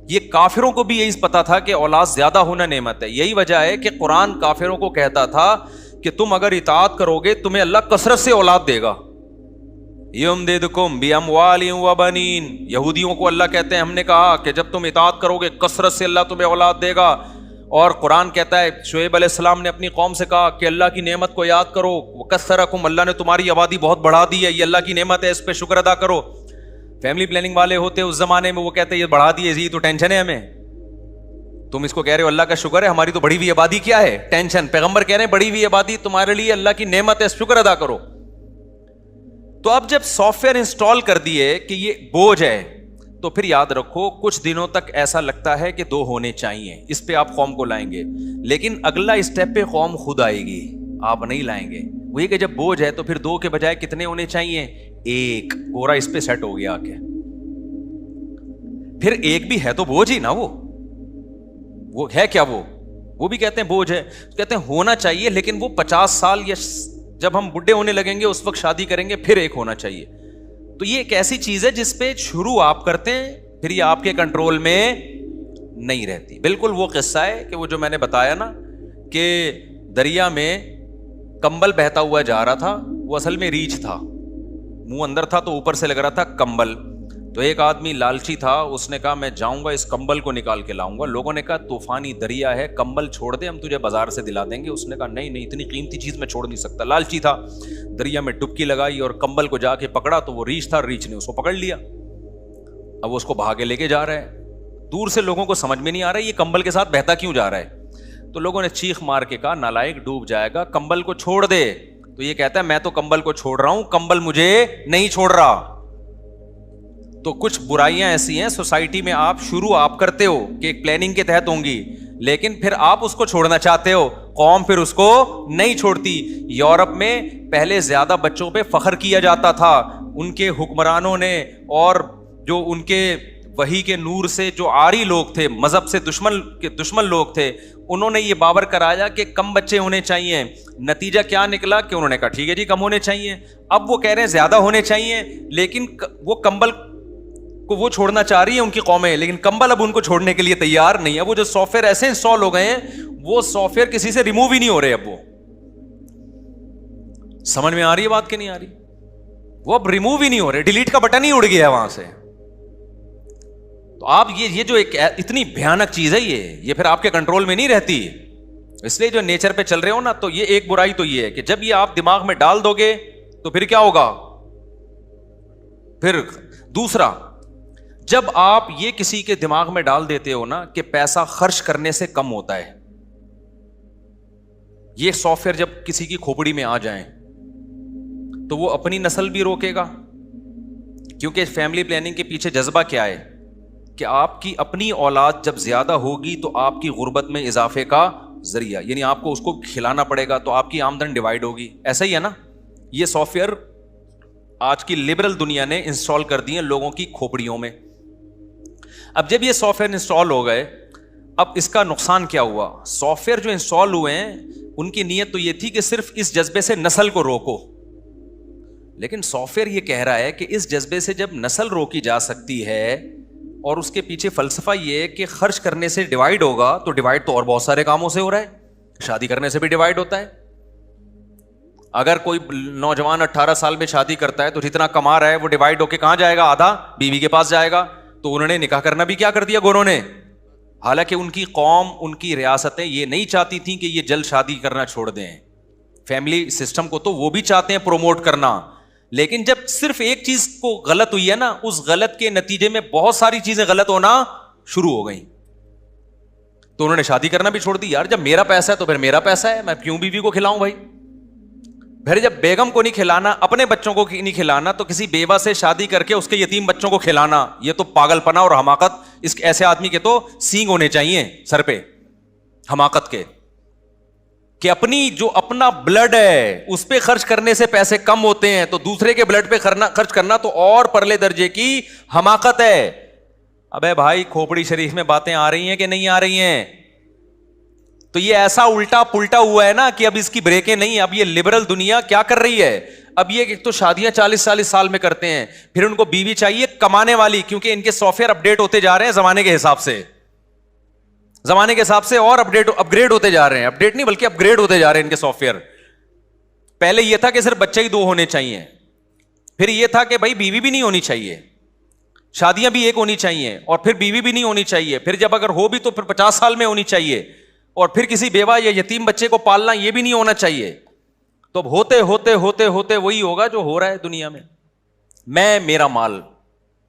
یہ کافروں کو بھی یہی پتا تھا کہ اولاد زیادہ ہونا نعمت ہے. یہی وجہ ہے کہ قرآن کافروں کو کہتا تھا کہ تم اگر اطاعت کرو گے تمہیں اللہ کثرت سے اولاد دے گا. یمددکم باموال وبنین، یہودیوں کو اللہ کہتے ہیں ہم نے کہا کہ جب تم اطاعت کرو گے کثرت سے اللہ تمہیں اولاد دے گا. اور قرآن کہتا ہے شعیب علیہ السلام نے اپنی قوم سے کہا کہ اللہ کی نعمت کو یاد کرو، وکثرکم، اللہ نے تمہاری آبادی بہت بڑھا دی ہے، یہ اللہ کی نعمت ہے، اس پہ شکر ادا کرو. فیملی پلاننگ والے ہوتے اس زمانے میں، وہ کہتے ہیں یہ بڑھا دیے جی، تو ٹینشن ہے ہمیں. تم اس کو کہہ رہے ہو اللہ کا شکر ہے، ہماری تو بڑھی ہوئی آبادی کیا ہے؟ ٹینشن. پیغمبر کہہ رہے ہیں بڑھی ہوئی آبادی تمہارے لیے اللہ کی نعمت ہے، شکر ادا کرو. تو اب جب سافٹ ویئر انسٹال کر دیے کہ یہ بوجھ ہے، تو پھر یاد رکھو کچھ دنوں تک ایسا لگتا ہے کہ 2 ہونے چاہیے, اس پہ آپ قوم کو لائیں گے, لیکن اگلا اسٹیپ پہ قوم خود آئے گی, آپ نہیں لائیں گے. وہی کہ جب بوجھ ہے تو پھر 2 کے بجائے کتنے ہونے چاہیے؟ 1. گورا اس پہ سیٹ ہو گیا آ کے. پھر 1 بھی ہے تو بوجھ ہی نا, وہ ہے کیا, وہ بھی کہتے ہیں بوجھ ہے, کہتے ہیں ہونا چاہیے, لیکن وہ 50 سال یا جب ہم بڈھے ہونے لگیں گے اس وقت شادی کریں گے, پھر 1 ہونا چاہیے. تو یہ ایک ایسی چیز ہے جس پہ شروع آپ کرتے ہیں, پھر یہ آپ کے کنٹرول میں نہیں رہتی. بالکل وہ قصہ ہے کہ وہ جو میں نے بتایا نا کہ دریا میں کمبل بہتا ہوا جا رہا تھا, وہ اصل میں ریچھ تھا, منہ اندر تھا تو اوپر سے لگ رہا تھا کمبل. تو ایک آدمی لالچی تھا, اس نے کہا میں جاؤں گا اس کمبل کو نکال کے لاؤں گا. لوگوں نے کہا طوفانی دریا ہے, کمبل چھوڑ دے, ہم تجھے بازار سے دلا دیں گے. اس نے کہا نہیں, اتنی قیمتی چیز میں چھوڑ نہیں سکتا. لالچی تھا, دریا میں ڈبکی لگائی اور کمبل کو جا کے پکڑا تو وہ ریچھ تھا, ریچھ نے اس کو پکڑ لیا. اب وہ اس کو بھاگے لے کے جا رہا ہے. دور سے لوگوں کو سمجھ میں نہیں آ رہا یہ کمبل کے ساتھ بہتا کیوں جا رہا ہے. تو لوگوں نے چیخ مار کے کہا نالائق ڈوب جائے گا, کمبل کو چھوڑ دے. تو یہ کہتا ہے میں تو کمبل کو چھوڑ رہا ہوں, کمبل مجھے نہیں چھوڑ رہا. تو کچھ برائیاں ایسی ہیں سوسائٹی میں, آپ شروع کرتے ہو کہ ایک پلاننگ کے تحت ہوں گی, لیکن پھر آپ اس کو چھوڑنا چاہتے ہو, قوم پھر اس کو نہیں چھوڑتی. یورپ میں پہلے زیادہ بچوں پہ فخر کیا جاتا تھا, ان کے حکمرانوں نے اور جو ان کے وحی کے نور سے جو عاری لوگ تھے, مذہب سے دشمن لوگ تھے, انہوں نے یہ باور کرایا کہ کم بچے ہونے چاہیے. نتیجہ کیا نکلا کہ انہوں نے کہا ٹھیک ہے جی کم ہونے چاہیے. اب وہ کہہ رہے ہیں زیادہ ہونے چاہیے, لیکن وہ کمبل کو وہ چھوڑنا چاہ رہی ہے ان کی قومیں, لیکن کمبل اب ان کو چھوڑنے کے لیے تیار نہیں ہے. وہ جو سافٹ ویئر ایسے انسٹال ہو گئے ہیں, وہ سافٹ ویئر کسی سے ریموو ہی نہیں ہو رہے. اب وہ سمجھ میں آ رہی ہے بات کہ نہیں آ رہی؟ وہ اب ریموو ہی نہیں ہو رہے, ڈیلیٹ کا بٹن ہی اڑ گیا ہے وہاں سے. تو آپ یہ جو ایک اتنی بھیانک چیز ہے یہ پھر آپ کے کنٹرول میں نہیں رہتی. اس لیے جو نیچر پہ چل رہے ہو نا, تو یہ ایک برائی تو یہ ہے کہ جب یہ آپ دماغ میں ڈال دو گے تو پھر کیا ہوگا. پھر دوسرا, جب آپ یہ کسی کے دماغ میں ڈال دیتے ہو نا کہ پیسہ خرچ کرنے سے کم ہوتا ہے, یہ سافٹ ویئر جب کسی کی کھوپڑی میں آ جائیں تو وہ اپنی نسل بھی روکے گا. کیونکہ فیملی پلاننگ کے پیچھے جذبہ کیا ہے کہ آپ کی اپنی اولاد جب زیادہ ہوگی تو آپ کی غربت میں اضافے کا ذریعہ, یعنی آپ کو اس کو کھلانا پڑے گا تو آپ کی آمدن ڈیوائڈ ہوگی. ایسا ہی ہے نا, یہ سافٹ ویئر آج کی لبرل دنیا نے انسٹال کر دی ہیں لوگوں کی کھوپڑیوں میں. اب جب یہ سافٹ ویئر انسٹال ہو گئے, اب اس کا نقصان کیا ہوا. سافٹ ویئر جو انسٹال ہوئے ہیں ان کی نیت تو یہ تھی کہ صرف اس جذبے سے نسل کو روکو, لیکن سافٹ ویئر یہ کہہ رہا ہے کہ اس جذبے سے جب نسل روکی جا سکتی ہے, اور اس کے پیچھے فلسفہ یہ ہے کہ خرچ کرنے سے ڈیوائڈ ہوگا, تو ڈیوائڈ تو اور بہت سارے کاموں سے ہو رہا ہے. شادی کرنے سے بھی ڈیوائڈ ہوتا ہے. اگر کوئی نوجوان 18 سال میں شادی کرتا ہے تو جتنا کما رہا ہے وہ ڈیوائڈ ہو کے کہاں جائے گا, آدھا بیوی کے پاس جائے گا. تو انہوں نے نکاح کرنا بھی کیا کر دیا گوروں نے, حالانکہ ان کی قوم, ان کی ریاستیں یہ نہیں چاہتی تھیں کہ یہ جلد شادی کرنا چھوڑ دیں. فیملی سسٹم کو تو وہ بھی چاہتے ہیں پروموٹ کرنا, لیکن جب صرف ایک چیز کو غلط ہوئی ہے نا, اس غلط کے نتیجے میں بہت ساری چیزیں غلط ہونا شروع ہو گئیں. تو انہوں نے شادی کرنا بھی چھوڑ دی. یار جب میرا پیسہ ہے تو پھر میرا پیسہ ہے, میں کیوں بیوی کو کھلاؤں بھائی. پھر جب بیگم کو نہیں کھلانا, اپنے بچوں کو نہیں کھلانا, تو کسی بیوہ سے شادی کر کے اس کے یتیم بچوں کو کھلانا, یہ تو پاگل پنا اور حماقت. اس ایسے آدمی کے تو سینگ ہونے چاہیے سر پہ, حماقت کے, کہ اپنی جو اپنا بلڈ ہے اس پہ خرچ کرنے سے پیسے کم ہوتے ہیں, تو دوسرے کے بلڈ پہ خرچ کرنا تو اور پرلے درجے کی حماقت ہے. ابے بھائی کھوپڑی شریف میں باتیں آ رہی ہیں کہ نہیں آ رہی ہیں؟ تو یہ ایسا الٹا پلٹا ہوا ہے نا کہ اب اس کی بریکیں نہیں. اب یہ لبرل دنیا کیا کر رہی ہے, اب یہ ایک تو شادیاں 40 سال میں کرتے ہیں, پھر ان کو بیوی چاہیے کمانے والی, کیونکہ ان کے سافٹ ویئر اپڈیٹ ہوتے جا رہے ہیں زمانے کے حساب سے اور اپ گریڈ ہوتے جا رہے ہیں. اپڈیٹ نہیں بلکہ اپ گریڈ ہوتے جا رہے ہیں ان کے سافٹ ویئر. پہلے یہ تھا کہ صرف بچے ہی 2 ہونے چاہیے, پھر یہ تھا کہ بھائی بیوی بھی نہیں ہونی چاہیے, شادیاں بھی 1 ہونی چاہیے, اور پھر بیوی بھی نہیں ہونی چاہیے, پھر جب اگر ہو بھی تو پھر 50 سال میں ہونی چاہیے, اور پھر کسی بیوہ یا یتیم بچے کو پالنا یہ بھی نہیں ہونا چاہیے. تو اب ہوتے وہی ہوگا جو ہو رہا ہے دنیا میں میرا مال.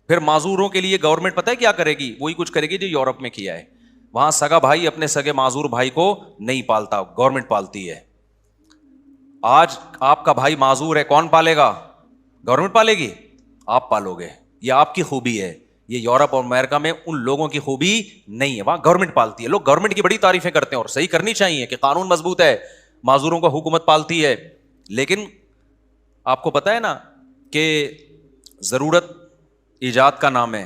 پھر معذوروں کے لیے گورنمنٹ پتہ ہے کیا کرے گی, وہی کچھ کرے گی جو یورپ میں کیا ہے. وہاں سگا بھائی اپنے سگے معذور بھائی کو نہیں پالتا, گورنمنٹ پالتی ہے. آج آپ کا بھائی معذور ہے, کون پالے گا؟ گورنمنٹ پالے گی, آپ پالو گے. یہ آپ کی خوبی ہے, یہ یورپ اور امریکہ میں ان لوگوں کی خوبی نہیں ہے, وہاں گورنمنٹ پالتی ہے. لوگ گورنمنٹ کی بڑی تعریفیں کرتے ہیں اور صحیح کرنی چاہیے کہ قانون مضبوط ہے, معذوروں کو حکومت پالتی ہے. لیکن آپ کو پتا ہے نا کہ ضرورت ایجاد کا نام ہے,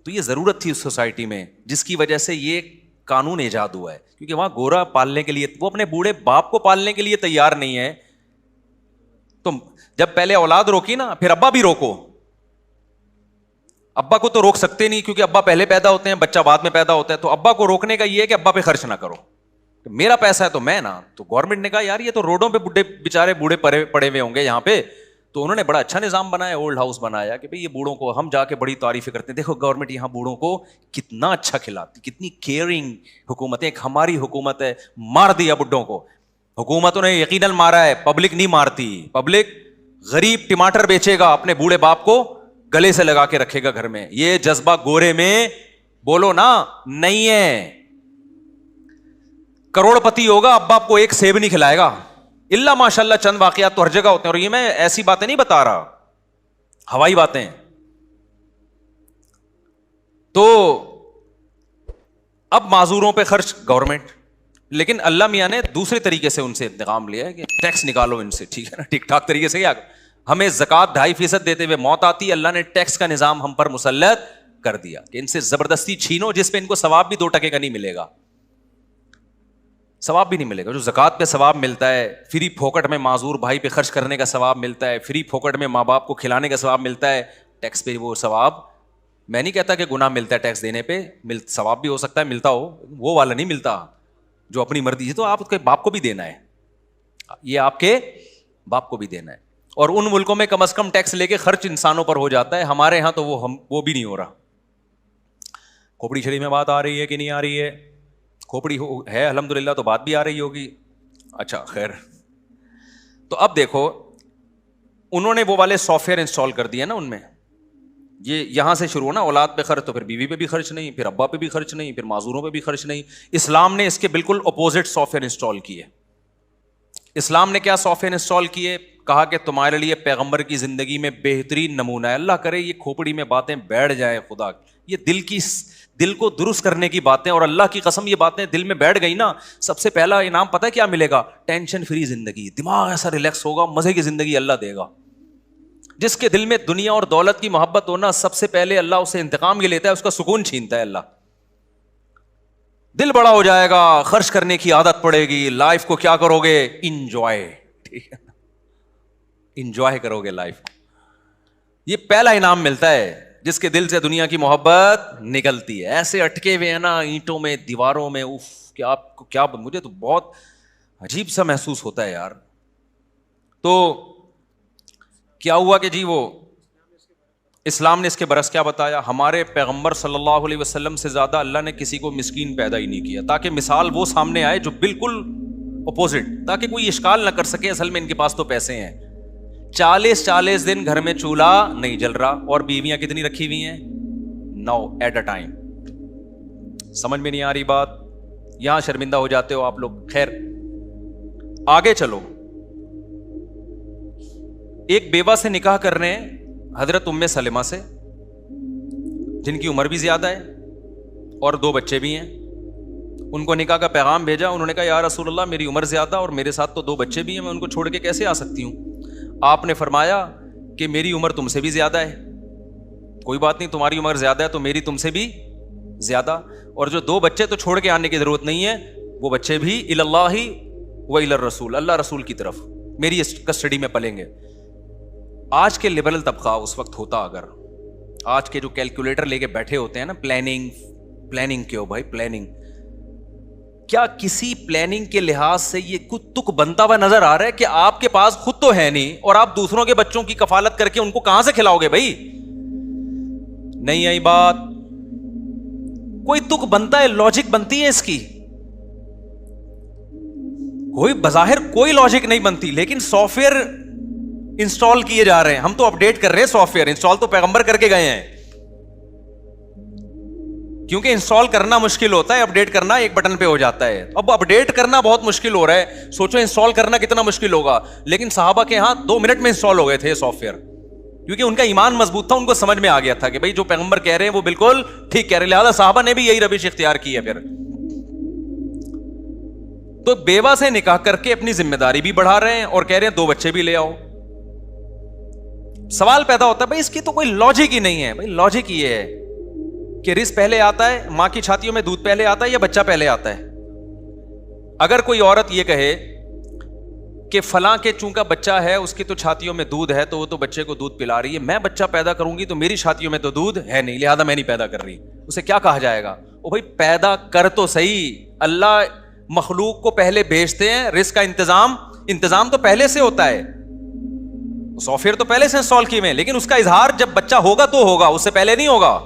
تو یہ ضرورت تھی اس سوسائٹی میں جس کی وجہ سے یہ قانون ایجاد ہوا ہے. کیونکہ وہاں گورا پالنے کے لیے, وہ اپنے بوڑھے باپ کو پالنے کے لیے تیار نہیں ہے. تو جب پہلے اولاد روکی نا, پھر ابا بھی روکو. ابا کو تو روک سکتے نہیں کیونکہ ابا پہلے پیدا ہوتے ہیں, بچہ بعد میں پیدا ہوتا ہے. تو ابا کو روکنے کا یہ ہے کہ ابا پہ خرچ نہ کرو, میرا پیسہ ہے تو میں نا. تو گورنمنٹ نے کہا یار یہ تو روڈوں پہ بڈھے بےچارے بوڑھے پڑے ہوئے ہوں گے یہاں پہ, تو انہوں نے بڑا اچھا نظام بنایا, اولڈ ہاؤس بنایا کہ بھئی یہ بوڑھوں کو ہم جا کے بڑی تعریفیں کرتے ہیں, دیکھو گورنمنٹ یہاں بوڑھوں کو کتنا اچھا کھلاتی, کتنی کیئرنگ حکومت ہے. ایک ہماری حکومت ہے, مار دیا بڈھوں کو. حکومتوں نے یقیناً مارا ہے, پبلک نہیں مارتی. پبلک غریب ٹماٹر بیچے گا, اپنے بوڑھے باپ کو گلے سے لگا کے رکھے گا گھر میں. یہ جذبہ گورے میں بولو نا نہیں ہے. کروڑ پتی ہوگا, اب باپ کو ایک سیب نہیں کھلائے گا, اللہ ماشاء اللہ چند واقعات تو ہر جگہ ہوتے ہیں. اور یہ میں ایسی باتیں نہیں بتا رہا, ہوائی باتیں. تو اب معذوروں پہ خرچ گورنمنٹ, لیکن اللہ میاں نے دوسرے طریقے سے ان سے انتقام لیا ہے کہ ٹیکس نکالو ان سے, ٹھیک ہے نا, ٹھیک ٹھاک طریقے سے. کیا ہمیں زکوٰۃ 2.5% دیتے ہوئے موت آتی, اللہ نے ٹیکس کا نظام ہم پر مسلط کر دیا کہ ان سے زبردستی چھینو, جس پہ ان کو ثواب بھی 2% کا نہیں ملے گا, ثواب بھی نہیں ملے گا. جو زکوٰۃ پہ ثواب ملتا ہے, فری پھوکٹ میں معذور بھائی پہ خرچ کرنے کا ثواب ملتا ہے, فری پھوکٹ میں ماں باپ کو کھلانے کا ثواب ملتا ہے, ٹیکس پہ وہ ثواب, میں نہیں کہتا کہ گناہ ملتا ہے ٹیکس دینے پہ, ثواب بھی ہو سکتا ہے ملتا ہو, وہ والا نہیں ملتا جو اپنی مرضی سے. تو آپ کے باپ کو بھی دینا ہے, یہ آپ کے باپ کو بھی دینا ہے. اور ان ملکوں میں کم از کم ٹیکس لے کے خرچ انسانوں پر ہو جاتا ہے, ہمارے یہاں تو وہ بھی نہیں ہو رہا. کھوپڑی شریف میں بات آ رہی ہے کہ نہیں آ رہی ہے؟ کھوپڑی ہے الحمدللہ, تو بات بھی آ رہی ہوگی. اچھا خیر. تو اب دیکھو انہوں نے وہ والے سافٹ ویئر انسٹال کر دیے نا ان میں, یہ یہاں سے شروع ہونا, اولاد پہ خرچ, تو پھر بیوی پہ بھی خرچ نہیں, پھر ابا پہ بھی خرچ نہیں, پھر معذوروں پہ بھی خرچ نہیں. اسلام نے اس کے بالکل اپوزٹ سافٹ ویئر انسٹال کیے. اسلام نے کیا سافٹ ویئر انسٹال کیے؟ کہا کہ تمہارے لیے پیغمبر کی زندگی میں بہترین نمونہ ہے. اللہ کرے یہ کھوپڑی میں باتیں بیٹھ جائیں, خدا یہ دل کو درست کرنے کی باتیں, اور اللہ کی قسم یہ باتیں دل میں بیٹھ گئی نا, سب سے پہلا انعام پتہ ہے کیا ملے گا؟ ٹینشن فری زندگی, دماغ ایسا ریلیکس ہوگا, مزے کی زندگی اللہ دے گا. جس کے دل میں دنیا اور دولت کی محبت ہونا, سب سے پہلے اللہ اسے انتقام یہ لیتا ہے, اس کا سکون چھینتا ہے اللہ. دل بڑا ہو جائے گا, خرچ کرنے کی عادت پڑے گی, لائف کو کیا کرو گے؟ انجوائے. ٹھیک ہے, انجوائے کرو گے لائف. یہ پہلا انعام ملتا ہے جس کے دل سے دنیا کی محبت نکلتی ہے. ایسے اٹکے ہوئے ہیں نا اینٹوں میں, دیواروں میں, اف کیا آپ کو کیا, مجھے تو بہت عجیب سا محسوس ہوتا ہے یار. تو کیا ہوا کہ جی وہ اسلام نے اس کے برعکس کیا بتایا؟ ہمارے پیغمبر صلی اللہ علیہ وسلم سے زیادہ اللہ نے کسی کو مسکین پیدا ہی نہیں کیا, تاکہ مثال وہ سامنے آئے جو بالکل اپوزٹ, تاکہ کوئی اشکال نہ کر سکے اصل میں ان کے پاس تو پیسے ہیں. 40 دن گھر میں چولہا نہیں جل رہا, اور بیویاں کتنی رکھی ہوئی ہیں؟ 9 ایٹ اے ٹائم. سمجھ میں نہیں آ رہی بات؟ یہاں شرمندہ ہو جاتے ہو آپ لوگ. خیر آگے چلو. ایک بیوہ سے نکاح کر رہے ہیں حضرت ام سلمہ سے, جن کی عمر بھی زیادہ ہے اور 2 بچے بھی ہیں. ان کو نکاح کا پیغام بھیجا, انہوں نے کہا یا رسول اللہ میری عمر زیادہ اور میرے ساتھ تو 2 بچے بھی ہیں, میں ان کو چھوڑ کے کیسے آ سکتی ہوں؟ آپ نے فرمایا کہ میری عمر تم سے بھی زیادہ ہے, کوئی بات نہیں, تمہاری عمر زیادہ ہے تو میری تم سے بھی زیادہ, اور جو 2 بچے تو چھوڑ کے آنے کی ضرورت نہیں ہے, وہ بچے بھی الی اللہ و الی الرسول, اللہ رسول کی طرف میری کسٹڈی میں پلیں گے. آج کے لبرل طبقہ اس وقت ہوتا, اگر آج کے جو کیلکولیٹر لے کے بیٹھے ہوتے ہیں نا, پلاننگ کیوں بھائی, پلاننگ کیا کسی پلاننگ کے لحاظ سے یہ کچھ تک بنتا ہوا نظر آ رہا ہے کہ آپ کے پاس خود تو ہے نہیں, اور آپ دوسروں کے بچوں کی کفالت کر کے ان کو کہاں سے کھلاؤ گے بھائی؟ نہیں آئی بات؟ کوئی تک بنتا ہے, لاجک بنتی ہے اس کی, کوئی بظاہر کوئی لاجک نہیں بنتی, لیکن سافٹ ویئر انسٹال کیے جا رہے ہیں. ہم تو اپڈیٹ کر رہے ہیں, سافٹ ویئر انسٹال تو پیغمبر کر کے گئے ہیں, کیونکہ انسٹال کرنا مشکل ہوتا ہے, اپڈیٹ کرنا ایک بٹن پہ ہو جاتا ہے. اب اپڈیٹ کرنا بہت مشکل ہو رہا ہے, سوچو انسٹال کرنا کتنا مشکل ہوگا, لیکن صحابہ کے ہاں 2 منٹ میں انسٹال ہو گئے تھے سافٹ ویئر. کیونکہ ان کا ایمان مضبوط تھا, ان کو سمجھ میں آ گیا تھا کہ بھائی جو پیغمبر کہہ رہے ہیں وہ بالکل ٹھیک کہہ رہے ہیں, لہٰذا صحابہ نے بھی یہی روش اختیار کی ہے. پھر تو بیوہ سے نکاح کر کے اپنی ذمہ داری بھی بڑھا رہے ہیں اور کہہ رہے ہیں 2 بچے بھی لے آؤ. سوال پیدا ہوتا ہے بھائی اس کی تو کوئی لاجک ہی نہیں ہے. بھائی لاجک یہ ہے کہ رزق پہلے آتا ہے, ماں کی چھاتیوں میں دودھ پہلے آتا ہے یا بچہ پہلے آتا ہے؟ اگر کوئی عورت یہ کہے کہ فلاں کے چونکہ بچہ ہے اس کی تو چھاتیوں میں دودھ ہے تو وہ تو بچے کو دودھ پلا رہی ہے, میں بچہ پیدا کروں گی تو میری چھاتیوں میں تو دودھ ہے نہیں, لہذا میں نہیں پیدا کر رہی, اسے کیا کہا جائے گا؟ او بھائی پیدا کر تو صحیح. اللہ مخلوق کو پہلے بھیجتے ہیں, رزق کا انتظام تو پہلے سے ہوتا ہے, سافٹ ویئر تو پہلے سے انسٹال کیے ہوئے ہیں, لیکن اس کا اظہار جب بچہ ہوگا تو ہوگا, اس سے پہلے نہیں ہوگا.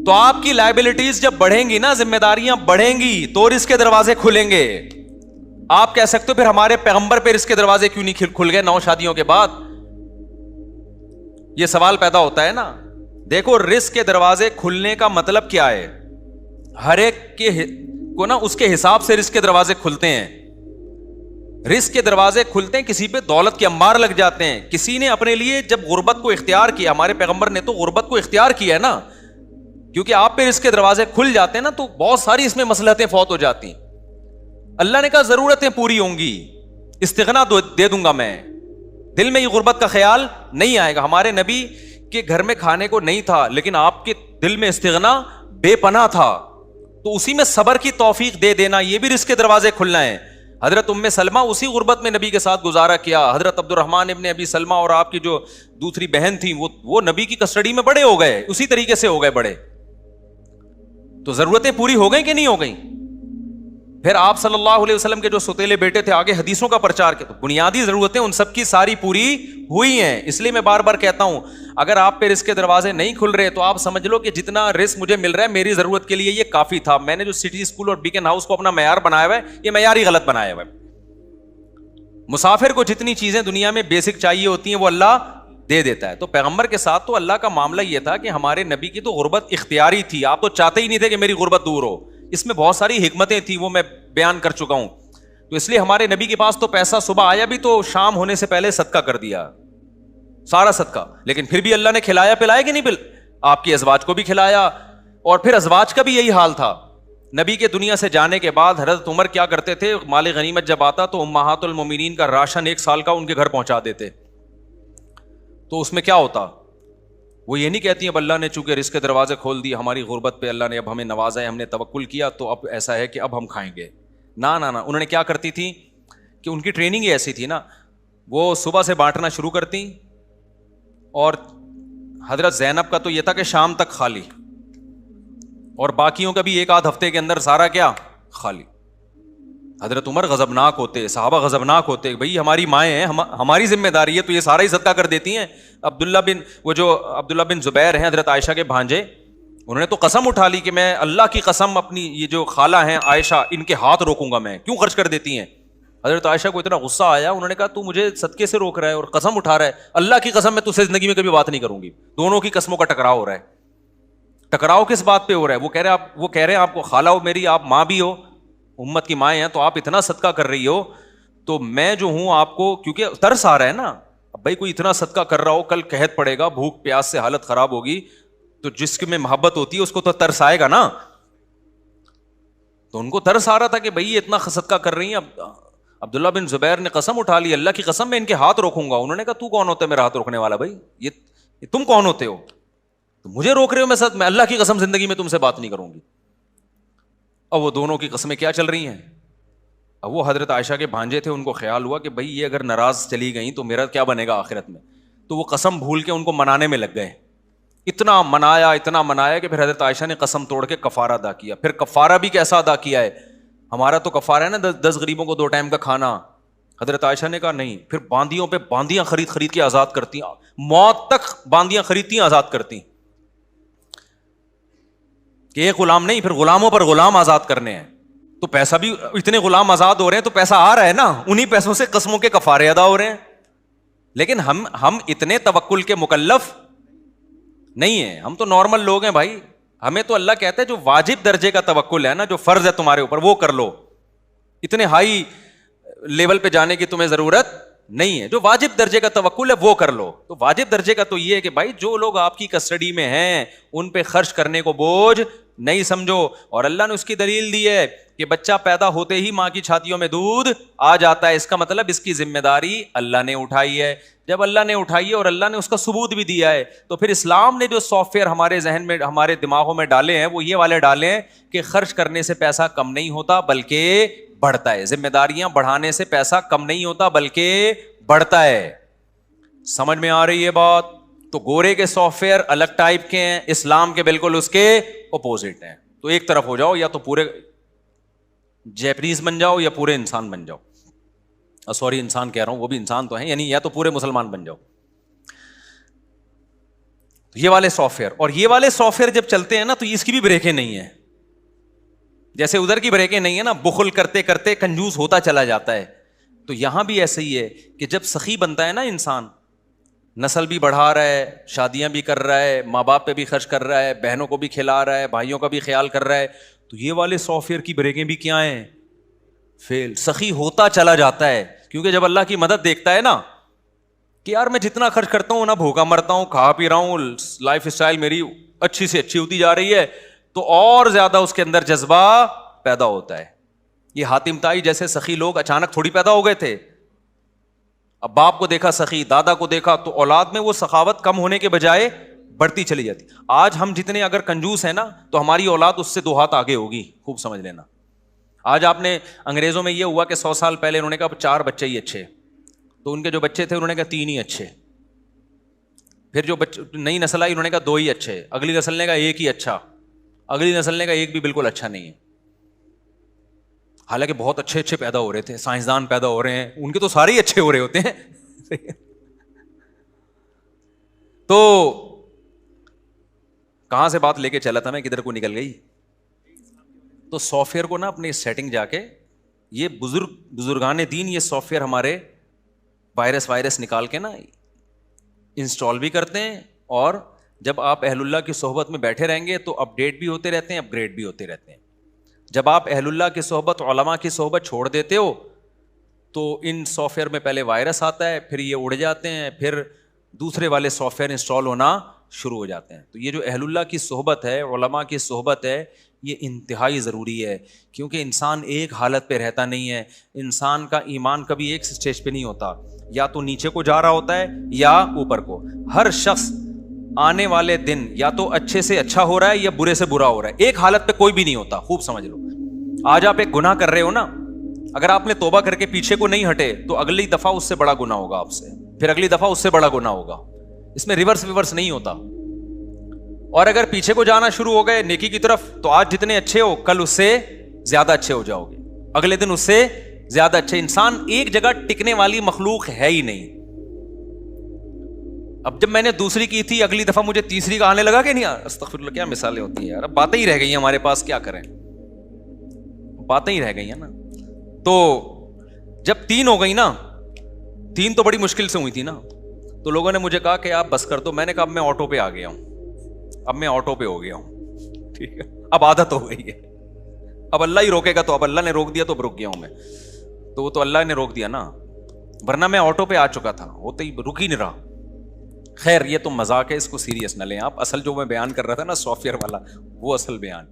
تو آپ کی لائبلٹیز جب بڑھیں گی نا, ذمہ داریاں بڑھیں گی تو رزق کے دروازے کھلیں گے. آپ کہہ سکتے ہو پھر ہمارے پیغمبر پہ رزق کے دروازے کیوں نہیں کھل گئے 9 شادیوں کے بعد؟ یہ سوال پیدا ہوتا ہے نا. دیکھو رزق کے دروازے کھلنے کا مطلب کیا ہے؟ ہر ایک کو نا اس کے حساب سے رزق کے دروازے کھلتے ہیں. رزق کے دروازے کھلتے ہیں, کسی پہ دولت کے انبار لگ جاتے ہیں. کسی نے اپنے لیے جب غربت کو اختیار کیا, ہمارے پیغمبر نے تو غربت کو اختیار کیا ہے نا, کیونکہ آپ پہ رزق کے دروازے کھل جاتے ہیں نا تو بہت ساری اس میں مصلحتیں فوت ہو جاتی ہیں. اللہ نے کہا ضرورتیں پوری ہوں گی, استغنا دے دوں گا میں, دل میں یہ غربت کا خیال نہیں آئے گا. ہمارے نبی کے گھر میں کھانے کو نہیں تھا لیکن آپ کے دل میں استغنا بے پناہ تھا, تو اسی میں صبر کی توفیق دے دینا, یہ بھی رزق کے دروازے کھلنا ہے. حضرت ام سلمہ اسی غربت میں نبی کے ساتھ گزارا کیا. حضرت عبد الرحمن ابن ابی سلمہ اور آپ کی جو دوسری بہن تھی وہ نبی کی کسٹڈی میں بڑے ہو گئے, اسی طریقے سے ہو گئے بڑے. تو ضرورتیں پوری ہو گئیں کہ نہیں ہو گئیں؟ پھر آپ صلی اللہ علیہ وسلم کے جو ستیلے بیٹے تھے, آگے حدیثوں کا پرچار کیا, تو بنیادی ضرورتیں ان سب کی ساری پوری ہوئی ہیں. اس لیے میں بار بار کہتا ہوں اگر آپ پہ رزق کے دروازے نہیں کھل رہے تو آپ سمجھ لو کہ جتنا رزق مجھے مل رہا ہے میری ضرورت کے لیے یہ کافی تھا. میں نے جو سٹی اسکول اور بیکن ہاؤس کو اپنا معیار بنایا ہوا ہے, یہ معیار ہی غلط بنایا ہوا ہے. مسافر کو جتنی چیزیں دنیا میں بیسک چاہیے ہوتی ہیں وہ اللہ دے دیتا ہے. تو پیغمبر کے ساتھ تو اللہ کا معاملہ یہ تھا کہ ہمارے نبی کی تو غربت اختیاری تھی, آپ تو چاہتے ہی نہیں تھے کہ میری غربت دور ہو. اس میں بہت ساری حکمتیں تھیں, وہ میں بیان کر چکا ہوں. تو اس لیے ہمارے نبی کے پاس تو پیسہ صبح آیا بھی تو شام ہونے سے پہلے صدقہ کر دیا, سارا صدقہ. لیکن پھر بھی اللہ نے کھلایا پلایا کہ نہیں, آپ کی ازواج کو بھی کھلایا. اور پھر ازواج کا بھی یہی حال تھا. نبی کے دنیا سے جانے کے بعد حضرت عمر کیا کرتے تھے, مال غنیمت جب آتا تو امہات المومنین کا راشن 1 سال کا ان کے گھر پہنچا دیتے. تو اس میں کیا ہوتا, وہ یہ نہیں کہتی اب اللہ نے چونکہ رزق کے دروازے کھول دیے ہماری غربت پہ, اللہ نے اب ہمیں نوازا ہے, ہم نے توکل کیا تو اب ایسا ہے کہ اب ہم کھائیں گے. نہ نہ نہ, انہوں نے کیا کرتی تھی کہ ان کی ٹریننگ ہی ایسی تھی نا, وہ صبح سے بانٹنا شروع کرتی, اور حضرت زینب کا تو یہ تھا کہ شام تک خالی, اور باقیوں کا بھی 1 آدھ ہفتے کے اندر سارا کیا خالی. حضرت عمر غضبناک ہوتے, صحابہ غضبناک ہوتے, بھئی ہماری مائیں ہیں, ہماری ذمہ داری ہے, تو یہ سارا ہی صدقہ کر دیتی ہیں. عبداللہ بن زبیر ہیں حضرت عائشہ کے بھانجے, انہوں نے تو قسم اٹھا لی کہ میں اللہ کی قسم اپنی یہ جو خالہ ہیں عائشہ ان کے ہاتھ روکوں گا, میں کیوں خرچ کر دیتی ہیں. حضرت عائشہ کو اتنا غصہ آیا, انہوں نے کہا تو مجھے صدقے سے روک رہا ہے اور قسم اٹھا رہا ہے, اللہ کی قسم میں تجھ سے زندگی میں کبھی بات نہیں کروں گی. دونوں کی قسموں کا ٹکراؤ ہو رہا ہے. ٹکراؤ کس بات پہ ہو رہا ہے؟ وہ کہہ رہے ہیں آپ کو خالہ ہو میری, آپ ماں بھی ہو, امت کی مائیں ہیں, تو آپ اتنا صدقہ کر رہی ہو تو میں جو ہوں آپ کو, کیونکہ ترس آ رہا ہے نا, اب بھائی کوئی اتنا صدقہ کر رہا ہو, کل قحط پڑے گا, بھوک پیاس سے حالت خراب ہوگی, تو جس میں محبت ہوتی ہے اس کو تو ترس آئے گا نا. تو ان کو ترس آ رہا تھا کہ بھائی اتنا صدقہ کر رہی ہیں. عبداللہ بن زبیر نے قسم اٹھا لی, اللہ کی قسم میں ان کے ہاتھ روکوں گا. انہوں نے کہا تو کون ہوتا ہے میرا ہاتھ روکنے والا, بھائی یہ تم کون ہوتے ہو, تو مجھے روک رہے ہو, میں اللہ کی قسم زندگی میں تم سے بات نہیں کروں گی. اب وہ دونوں کی قسمیں کیا چل رہی ہیں. اب وہ حضرت عائشہ کے بھانجے تھے, ان کو خیال ہوا کہ بھائی یہ اگر ناراض چلی گئیں تو میرا کیا بنے گا آخرت میں. تو وہ قسم بھول کے ان کو منانے میں لگ گئے. اتنا منایا کہ پھر حضرت عائشہ نے قسم توڑ کے کفارہ ادا کیا. پھر کفارہ بھی کیسا ادا کیا ہے, ہمارا تو کفارہ ہے نا 10 غریبوں کو 2 ٹائم کا کھانا. حضرت عائشہ نے کہا نہیں, پھر باندیوں پہ باندیاں خرید کے آزاد کرتی, موت تک باندیاں خریدتی آزاد کرتی, کہ ایک غلام نہیں, پھر غلاموں پر غلام آزاد کرنے ہیں. تو پیسہ بھی, اتنے غلام آزاد ہو رہے ہیں تو پیسہ آ رہا ہے نا, انہی پیسوں سے قسموں کے کفارے ادا ہو رہے ہیں. لیکن ہم اتنے توکل کے مکلف نہیں ہیں, ہم تو نارمل لوگ ہیں بھائی. ہمیں تو اللہ کہتا ہے جو واجب درجے کا توکل ہے نا, جو فرض ہے تمہارے اوپر وہ کر لو, اتنے ہائی لیول پہ جانے کی تمہیں ضرورت نہیں ہے. جو واجب درجے کا توکل ہے وہ کر لو. تو واجب درجے کا تو یہ ہے کہ بھائی جو لوگ آپ کی کسٹڈی میں ہیں ان پہ خرچ کرنے کو بوجھ نہیں سمجھو. اور اللہ نے اس کی دلیل دی ہے کہ بچہ پیدا ہوتے ہی ماں کی چھاتیوں میں دودھ آ جاتا ہے, اس کا مطلب اس کی ذمہ داری اللہ نے اٹھائی ہے. جب اللہ نے اٹھائی ہے اور اللہ نے اس کا ثبوت بھی دیا ہے, تو پھر اسلام نے جو سافٹ ویئر ہمارے ذہن میں ہمارے دماغوں میں ڈالے ہیں وہ یہ والے ڈالے ہیں کہ خرچ کرنے سے پیسہ کم نہیں ہوتا بلکہ بڑھتا ہے. ذمہ داریاں بڑھانے سے پیسہ کم نہیں ہوتا بلکہ بڑھتا ہے. سمجھ میں آ رہی ہے بات؟ تو گورے کے سافٹ ویئر الگ ٹائپ کے ہیں, اسلام کے بالکل اس کے اپوزٹ ہیں. تو ایک طرف ہو جاؤ, یا تو پورے جیپنیز بن جاؤ یا پورے انسان بن جاؤ. سوری انسان کہہ رہا ہوں, وہ بھی انسان تو ہیں, یعنی یا تو پورے مسلمان بن جاؤ. یہ والے سافٹ ویئر اور یہ والے سافٹ ویئر جب چلتے ہیں نا تو اس کی بھی بریکیں نہیں ہیں. جیسے ادھر کی بریکیں نہیں ہے نا, بخل کرتے کرتے کنجوس ہوتا چلا جاتا ہے. تو یہاں بھی ایسے ہی ہے کہ جب سخی بنتا ہے نا انسان, نسل بھی بڑھا رہا ہے, شادیاں بھی کر رہا ہے, ماں باپ پہ بھی خرچ کر رہا ہے, بہنوں کو بھی کھلا رہا ہے, بھائیوں کا بھی خیال کر رہا ہے, تو یہ والے سافٹ ویئر کی بریکیں بھی کیا ہیں؟ فیل. سخی ہوتا چلا جاتا ہے, کیونکہ جب اللہ کی مدد دیکھتا ہے نا کہ یار میں جتنا خرچ کرتا ہوں نا بھوکا مرتا ہوں, کھا پی رہا ہوں, لائف اسٹائل میری اچھی سے اچھی ہوتی جا رہی ہے, تو اور زیادہ اس کے اندر جذبہ پیدا ہوتا ہے. یہ حاتم طائی جیسے سخی لوگ اچانک تھوڑی پیدا ہو گئے تھے. اب باپ کو دیکھا سخی, دادا کو دیکھا, تو اولاد میں وہ سخاوت کم ہونے کے بجائے بڑھتی چلی جاتی. آج ہم جتنے اگر کنجوس ہیں نا تو ہماری اولاد اس سے 2 ہاتھ آگے ہوگی, خوب سمجھ لینا. آج آپ نے انگریزوں میں یہ ہوا کہ 100 سال پہلے انہوں نے کہا 4 بچے ہی اچھے, تو ان کے جو بچے تھے انہوں نے کہا 3 ہی اچھے. پھر جو نئی نسل آئی انہوں نے کہا 2 ہی اچھے, اگلی نسل نے کہا 1 ہی اچھا, اگلی نسل نے کہا 1 بھی بالکل اچھا نہیں ہے. حالانکہ بہت اچھے اچھے پیدا ہو رہے تھے, سائنسدان پیدا ہو رہے ہیں, ان کے تو سارے ہی اچھے ہو رہے ہوتے ہیں. تو کہاں سے بات لے کے چلا تھا میں, کدھر کو نکل گئی؟ تو سافٹ ویئر کو نا اپنی سیٹنگ جا کے, یہ بزرگان دین یہ سافٹ ویئر ہمارے وائرس نکال کے نا انسٹال بھی کرتے ہیں, اور جب آپ اہل اللہ کی صحبت میں بیٹھے رہیں گے تو اپڈیٹ بھی ہوتے رہتے ہیں, اپ گریڈ بھی ہوتے رہتے ہیں. جب آپ اہل اللہ کی صحبت, علماء کی صحبت چھوڑ دیتے ہو تو ان سافٹ ویئر میں پہلے وائرس آتا ہے, پھر یہ اڑ جاتے ہیں, پھر دوسرے والے سافٹ ویئر انسٹال ہونا شروع ہو جاتے ہیں. تو یہ جو اہل اللہ کی صحبت ہے, علماء کی صحبت ہے, یہ انتہائی ضروری ہے, کیونکہ انسان ایک حالت پہ رہتا نہیں ہے. انسان کا ایمان کبھی ایک سٹیج پہ نہیں ہوتا, یا تو نیچے کو جا رہا ہوتا ہے یا اوپر کو. ہر شخص آنے والے دن یا تو اچھے سے اچھا ہو رہا ہے یا برے سے برا ہو رہا ہے, ایک حالت پہ کوئی بھی نہیں ہوتا, خوب سمجھ لو. آج آپ ایک گناہ کر رہے ہو نا, اگر آپ نے توبہ کر کے پیچھے کو نہیں ہٹے تو اگلی دفعہ اس سے بڑا گناہ ہوگا آپ سے, پھر اگلی دفعہ اس سے بڑا گناہ ہوگا. اس میں ریورس نہیں ہوتا. اور اگر پیچھے کو جانا شروع ہو گئے نیکی کی طرف, تو آج جتنے اچھے ہو کل اس سے زیادہ اچھے ہو جاؤ گے, اگلے دن اس سے زیادہ اچھے. انسان ایک جگہ ٹکنے والی مخلوق ہے ہی نہیں. اب جب میں نے دوسری کی تھی, اگلی دفعہ مجھے تیسری کا آنے لگا کہ نہیں, استغفر اللہ, کیا مثالیں ہوتی ہیں یار. اب باتیں ہی رہ گئی ہیں ہمارے پاس, کیا کریں, باتیں ہی رہ گئی ہیں نا. تو جب 3 ہو گئی نا, 3 تو بڑی مشکل سے ہوئی تھی نا, تو لوگوں نے مجھے کہا کہ آپ بس کر دو. میں نے کہا اب میں آٹو پہ آ گیا ہوں, اب میں آٹو پہ ہو گیا ہوں, ٹھیک ہے, اب عادت ہو گئی ہے. اب اللہ ہی روکے گا, تو اب اللہ نے روک دیا تو اب رک گیا ہوں میں. تو وہ تو اللہ نے روک دیا نا, ورنہ میں آٹو پہ آ چکا تھا, ہوتے ہی رک ہی نہیں رہا. خیر یہ تو مذاق ہے, اس کو سیریس نہ لیں آپ. اصل جو میں بیان کر رہا تھا نا سافٹ ویئر والا, وہ اصل بیان.